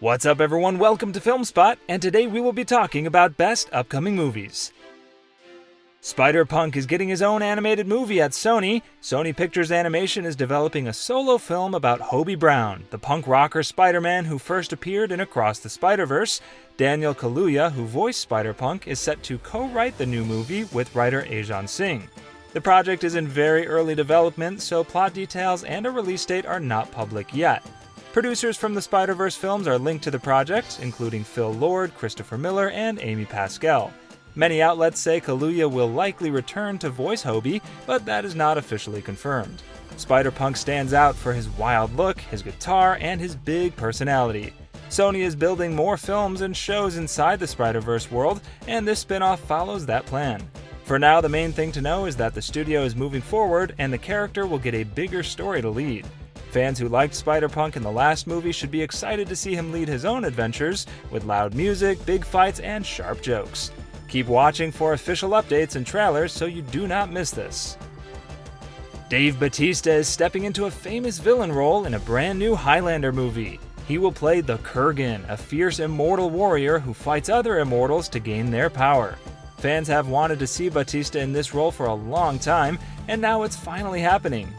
What's up everyone, welcome to FilmSpot, and today we will be talking about best upcoming movies. Spider-Punk is getting his own animated movie at Sony. Sony Pictures Animation is developing a solo film about Hobie Brown, the punk rocker Spider-Man who first appeared in Across the Spider-Verse. Daniel Kaluuya, who voiced Spider-Punk, is set to co-write the new movie with writer Ajan Singh. The project is in very early development, so plot details and a release date are not public yet. Producers from the Spider-Verse films are linked to the project, including Phil Lord, Christopher Miller, and Amy Pascal. Many outlets say Kaluuya will likely return to voice Hobie, but that is not officially confirmed. Spider-Punk stands out for his wild look, his guitar, and his big personality. Sony is building more films and shows inside the Spider-Verse world, and this spin-off follows that plan. For now, the main thing to know is that the studio is moving forward, and the character will get a bigger story to lead. Fans who liked Spider-Punk in the last movie should be excited to see him lead his own adventures, with loud music, big fights, and sharp jokes. Keep watching for official updates and trailers so you do not miss this. Dave Bautista is stepping into a famous villain role in a brand new Highlander movie. He will play the Kurgan, a fierce immortal warrior who fights other immortals to gain their power. Fans have wanted to see Bautista in this role for a long time, and now it's finally happening.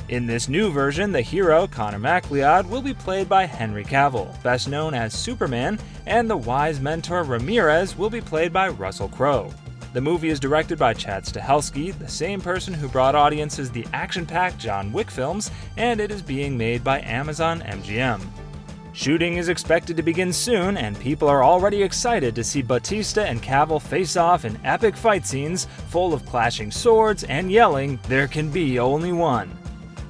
In this new version, the hero, Connor MacLeod, will be played by Henry Cavill, best known as Superman, and the wise mentor Ramirez will be played by Russell Crowe. The movie is directed by Chad Stahelski, the same person who brought audiences the action-packed John Wick films, and it is being made by Amazon MGM. Shooting is expected to begin soon, and people are already excited to see Bautista and Cavill face off in epic fight scenes full of clashing swords and yelling, "There can be only one."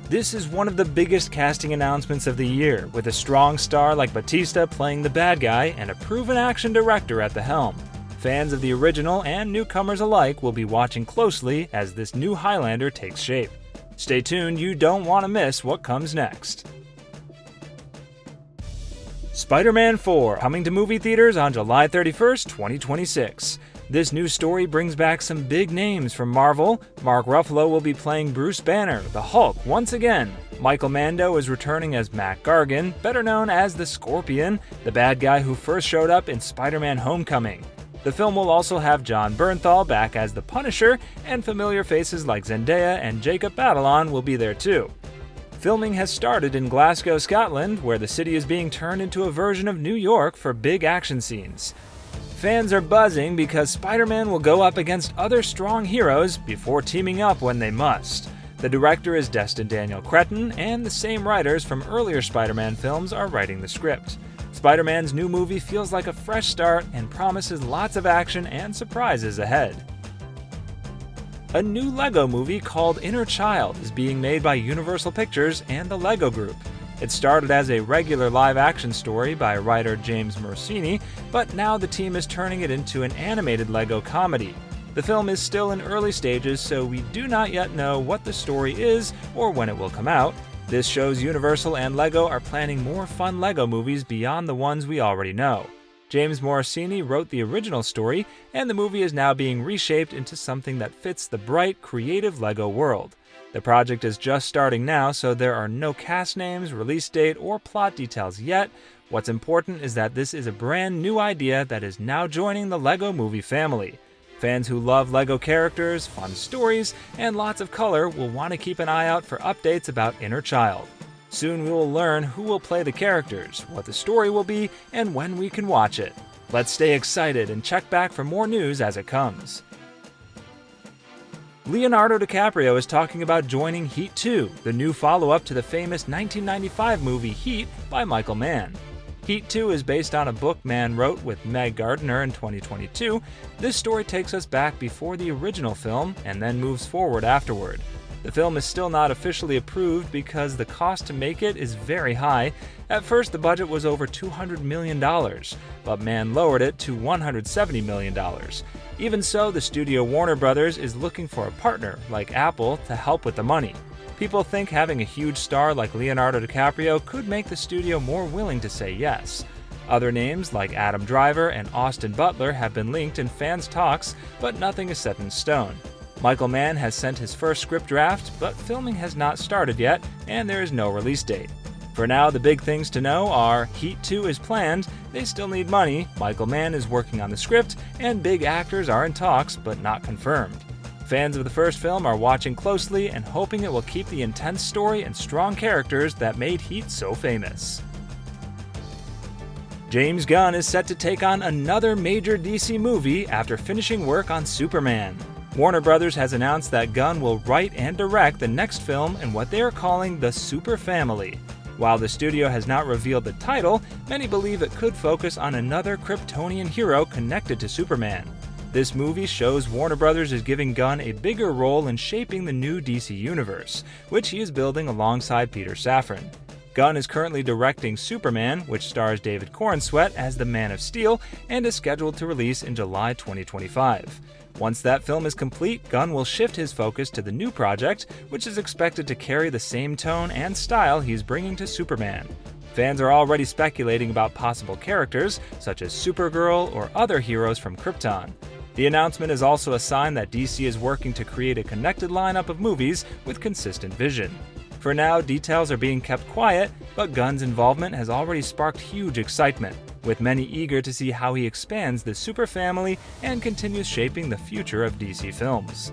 This is one of the biggest casting announcements of the year, with a strong star like Bautista playing the bad guy and a proven action director at the helm. Fans of the original and newcomers alike will be watching closely as this new Highlander takes shape. Stay tuned, you don't want to miss what comes next. Spider-Man 4, coming to movie theaters on July 31st, 2026. This new story brings back some big names from Marvel. Mark Ruffalo will be playing Bruce Banner, the Hulk, once again. Michael Mando is returning as Mac Gargan, better known as the Scorpion, the bad guy who first showed up in Spider-Man Homecoming. The film will also have Jon Bernthal back as the Punisher, and familiar faces like Zendaya and Jacob Batalon will be there too. Filming has started in Glasgow, Scotland, where the city is being turned into a version of New York for big action scenes. Fans are buzzing because Spider-Man will go up against other strong heroes before teaming up when they must. The director is Destin Daniel Cretton, and the same writers from earlier Spider-Man films are writing the script. Spider-Man's new movie feels like a fresh start and promises lots of action and surprises ahead. A new LEGO movie called Inner Child is being made by Universal Pictures and the LEGO Group. It started as a regular live-action story by writer James Morcini, but now the team is turning it into an animated LEGO comedy. The film is still in early stages, so we do not yet know what the story is or when it will come out. This shows Universal and LEGO are planning more fun LEGO movies beyond the ones we already know. James Morcini wrote the original story, and the movie is now being reshaped into something that fits the bright, creative LEGO world. The project is just starting now, so there are no cast names, release date, or plot details yet. What's important is that this is a brand new idea that is now joining the LEGO movie family. Fans who love LEGO characters, fun stories, and lots of color will want to keep an eye out for updates about Inner Child. Soon we will learn who will play the characters, what the story will be, and when we can watch it. Let's stay excited and check back for more news as it comes. Leonardo DiCaprio is talking about joining Heat 2, the new follow-up to the famous 1995 movie Heat by Michael Mann. Heat 2 is based on a book Mann wrote with Meg Gardner in 2022. This story takes us back before the original film and then moves forward afterward. The film is still not officially approved because the cost to make it is very high. At first, the budget was over $200 million, but Mann lowered it to $170 million. Even so, the studio Warner Brothers is looking for a partner, like Apple, to help with the money. People think having a huge star like Leonardo DiCaprio could make the studio more willing to say yes. Other names like Adam Driver and Austin Butler have been linked in fans' talks, but nothing is set in stone. Michael Mann has sent his first script draft, but filming has not started yet, and there is no release date. For now, the big things to know are Heat 2 is planned, they still need money, Michael Mann is working on the script, and big actors are in talks but not confirmed. Fans of the first film are watching closely and hoping it will keep the intense story and strong characters that made Heat so famous. James Gunn is set to take on another major DC movie after finishing work on Superman. Warner Bros. Has announced that Gunn will write and direct the next film in what they are calling the Super Family. While the studio has not revealed the title, many believe it could focus on another Kryptonian hero connected to Superman. This movie shows Warner Bros. Is giving Gunn a bigger role in shaping the new DC universe, which he is building alongside Peter Safran. Gunn is currently directing Superman, which stars David Corenswet as the Man of Steel, and is scheduled to release in July 2025. Once that film is complete, Gunn will shift his focus to the new project, which is expected to carry the same tone and style he's bringing to Superman. Fans are already speculating about possible characters, such as Supergirl or other heroes from Krypton. The announcement is also a sign that DC is working to create a connected lineup of movies with consistent vision. For now, details are being kept quiet, but Gunn's involvement has already sparked huge excitement, with many eager to see how he expands the Super Family and continues shaping the future of DC films.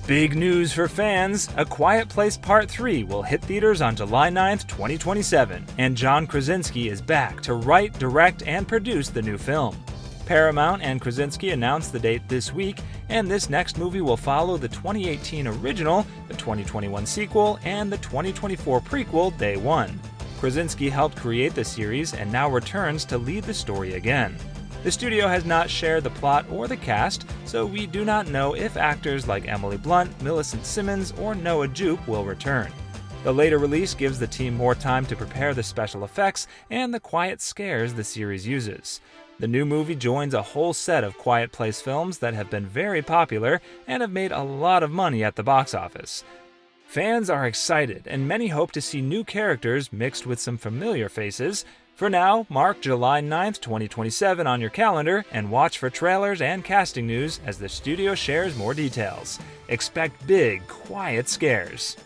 Big news for fans! A Quiet Place Part 3 will hit theaters on July 9, 2027, and John Krasinski is back to write, direct, and produce the new film. Paramount and Krasinski announced the date this week, and this next movie will follow the 2018 original, the 2021 sequel, and the 2024 prequel, Day One. Krasinski helped create the series and now returns to lead the story again. The studio has not shared the plot or the cast, so we do not know if actors like Emily Blunt, Millicent Simmons, or Noah Jupe will return. The later release gives the team more time to prepare the special effects and the quiet scares the series uses. The new movie joins a whole set of Quiet Place films that have been very popular and have made a lot of money at the box office. Fans are excited, and many hope to see new characters mixed with some familiar faces. For now, mark July 9th, 2027 on your calendar and watch for trailers and casting news as the studio shares more details. Expect big, quiet scares.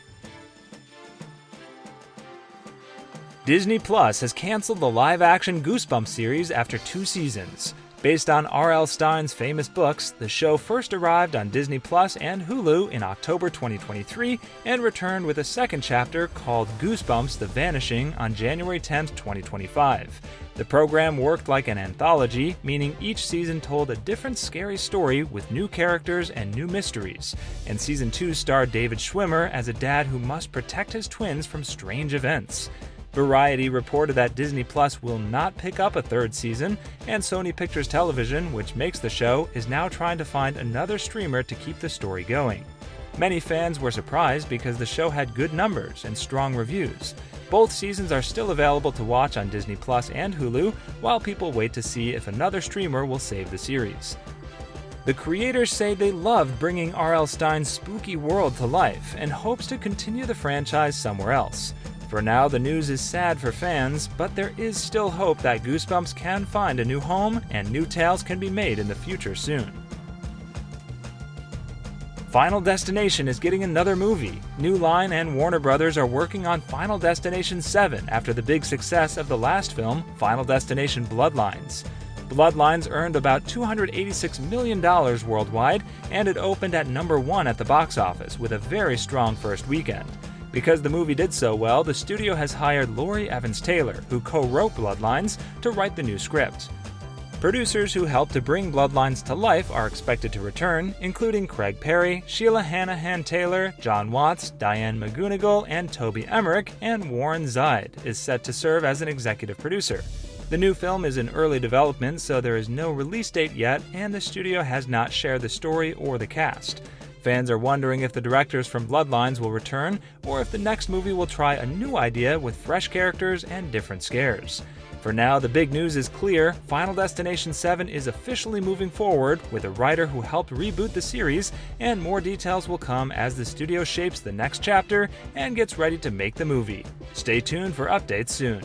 Disney Plus has canceled the live-action Goosebumps series after 2 seasons. Based on R.L. Stine's famous books, the show first arrived on Disney Plus and Hulu in October 2023 and returned with a second chapter called Goosebumps: The Vanishing on January 10, 2025. The program worked like an anthology, meaning each season told a different scary story with new characters and new mysteries. And Season 2 starred David Schwimmer as a dad who must protect his twins from strange events. Variety reported that Disney Plus will not pick up a third season, and Sony Pictures Television, which makes the show, is now trying to find another streamer to keep the story going. Many fans were surprised because the show had good numbers and strong reviews. Both seasons are still available to watch on Disney Plus and Hulu, while people wait to see if another streamer will save the series. The creators say they loved bringing R.L. Stine's spooky world to life and hopes to continue the franchise somewhere else. For now, the news is sad for fans, but there is still hope that Goosebumps can find a new home and new tales can be made in the future soon. Final Destination is getting another movie. New Line and Warner Bros. Are working on Final Destination 7 after the big success of the last film, Final Destination Bloodlines. Bloodlines earned about $286 million worldwide, and it opened at number 1 at the box office with a very strong first weekend. Because the movie did so well, the studio has hired Laurie Evans Taylor, who co-wrote Bloodlines, to write the new script. Producers who helped to bring Bloodlines to life are expected to return, including Craig Perry, Sheila Hanahan Taylor, John Watts, Diane McGonigal, and Toby Emmerich, and Warren Zeid is set to serve as an executive producer. The new film is in early development, so there is no release date yet, and the studio has not shared the story or the cast. Fans are wondering if the directors from Bloodlines will return, or if the next movie will try a new idea with fresh characters and different scares. For now, the big news is clear. Final Destination 7 is officially moving forward with a writer who helped reboot the series, and more details will come as the studio shapes the next chapter and gets ready to make the movie. Stay tuned for updates soon.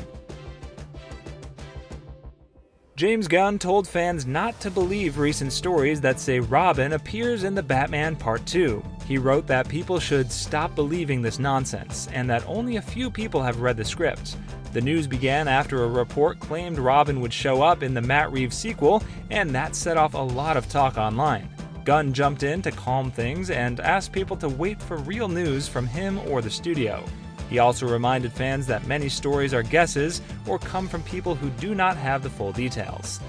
James Gunn told fans not to believe recent stories that say Robin appears in The Batman Part 2. He wrote that people should stop believing this nonsense, and that only a few people have read the script. The news began after a report claimed Robin would show up in the Matt Reeves sequel, and that set off a lot of talk online. Gunn jumped in to calm things and asked people to wait for real news from him or the studio. He also reminded fans that many stories are guesses or come from people who do not have the full details.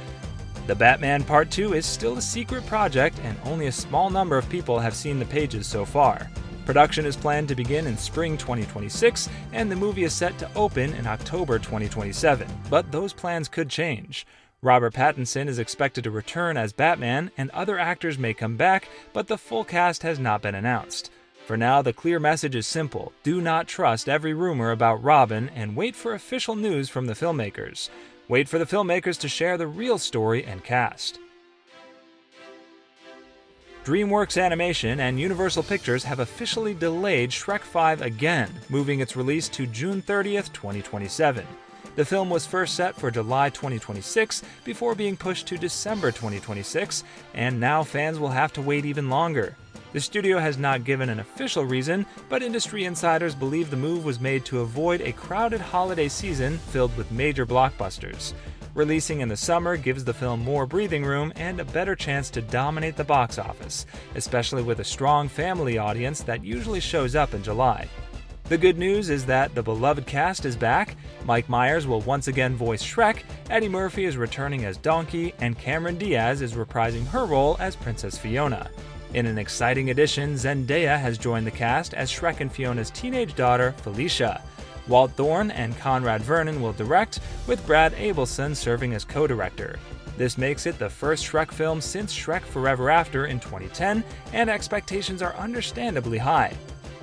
The Batman Part 2 is still a secret project, and only a small number of people have seen the pages so far. Production is planned to begin in spring 2026, and the movie is set to open in October 2027, but those plans could change. Robert Pattinson is expected to return as Batman, and other actors may come back, but the full cast has not been announced. For now, the clear message is simple: do not trust every rumor about Robin, and wait for official news from the filmmakers. Wait for the filmmakers to share the real story and cast. DreamWorks Animation and Universal Pictures have officially delayed Shrek 5 again, moving its release to June 30th, 2027. The film was first set for July 2026 before being pushed to December 2026, and now fans will have to wait even longer. The studio has not given an official reason, but industry insiders believe the move was made to avoid a crowded holiday season filled with major blockbusters. Releasing in the summer gives the film more breathing room and a better chance to dominate the box office, especially with a strong family audience that usually shows up in July. The good news is that the beloved cast is back. Mike Myers will once again voice Shrek, Eddie Murphy is returning as Donkey, and Cameron Diaz is reprising her role as Princess Fiona. In an exciting addition, Zendaya has joined the cast as Shrek and Fiona's teenage daughter, Felicia. Walt Thorne and Conrad Vernon will direct, with Brad Abelson serving as co-director. This makes it the first Shrek film since Shrek Forever After in 2010, and expectations are understandably high.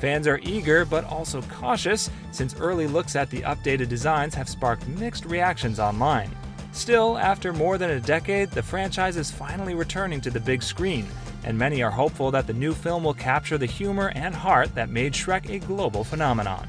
Fans are eager but also cautious, since early looks at the updated designs have sparked mixed reactions online. Still, after more than a decade, the franchise is finally returning to the big screen, and many are hopeful that the new film will capture the humor and heart that made Shrek a global phenomenon.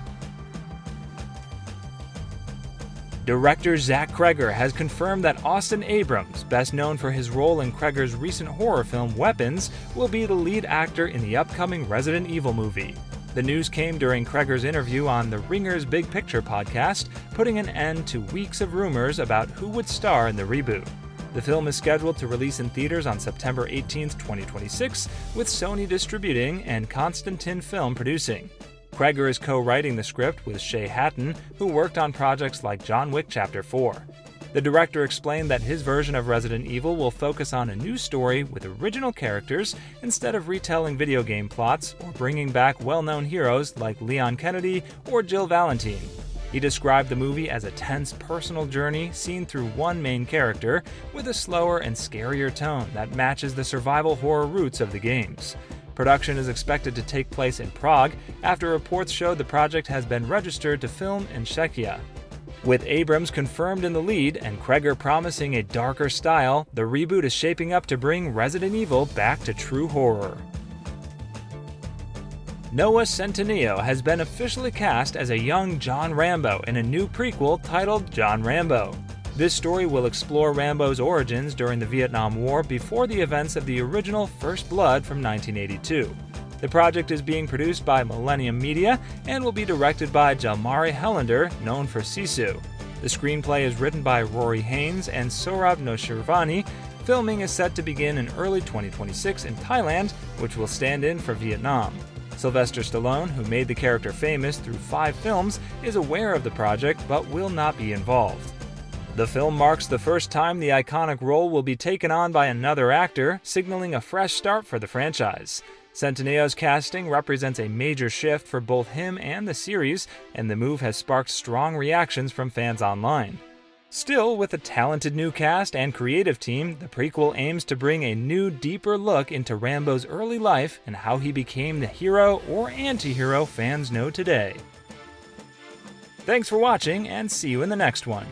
Director Zach Cregger has confirmed that Austin Abrams, best known for his role in Cregger's recent horror film Weapons, will be the lead actor in the upcoming Resident Evil movie. The news came during Cregger's interview on the Ringer's Big Picture podcast, putting an end to weeks of rumors about who would star in the reboot. The film is scheduled to release in theaters on September 18, 2026, with Sony distributing and Constantin Film producing. Cregger is co-writing the script with Shay Hatton, who worked on projects like John Wick Chapter 4. The director explained that his version of Resident Evil will focus on a new story with original characters instead of retelling video game plots or bringing back well-known heroes like Leon Kennedy or Jill Valentine. He described the movie as a tense personal journey seen through one main character, with a slower and scarier tone that matches the survival horror roots of the games. Production is expected to take place in Prague after reports showed the project has been registered to film in Czechia. With Abrams confirmed in the lead and Cregger promising a darker style, the reboot is shaping up to bring Resident Evil back to true horror. Noah Centineo has been officially cast as a young John Rambo in a new prequel titled John Rambo. This story will explore Rambo's origins during the Vietnam War before the events of the original First Blood from 1982. The project is being produced by Millennium Media and will be directed by Jalmari Highlander, known for Sisu. The screenplay is written by Rory Haynes and Saurabh Noshirvani. Filming is set to begin in early 2026 in Thailand, which will stand in for Vietnam. Sylvester Stallone, who made the character famous through 5 films, is aware of the project but will not be involved. The film marks the first time the iconic role will be taken on by another actor, signaling a fresh start for the franchise. Centineo's casting represents a major shift for both him and the series, and the move has sparked strong reactions from fans online. Still, with a talented new cast and creative team, the prequel aims to bring a new, deeper look into Rambo's early life and how he became the hero or anti-hero fans know today. Thanks for watching, and see you in the next one.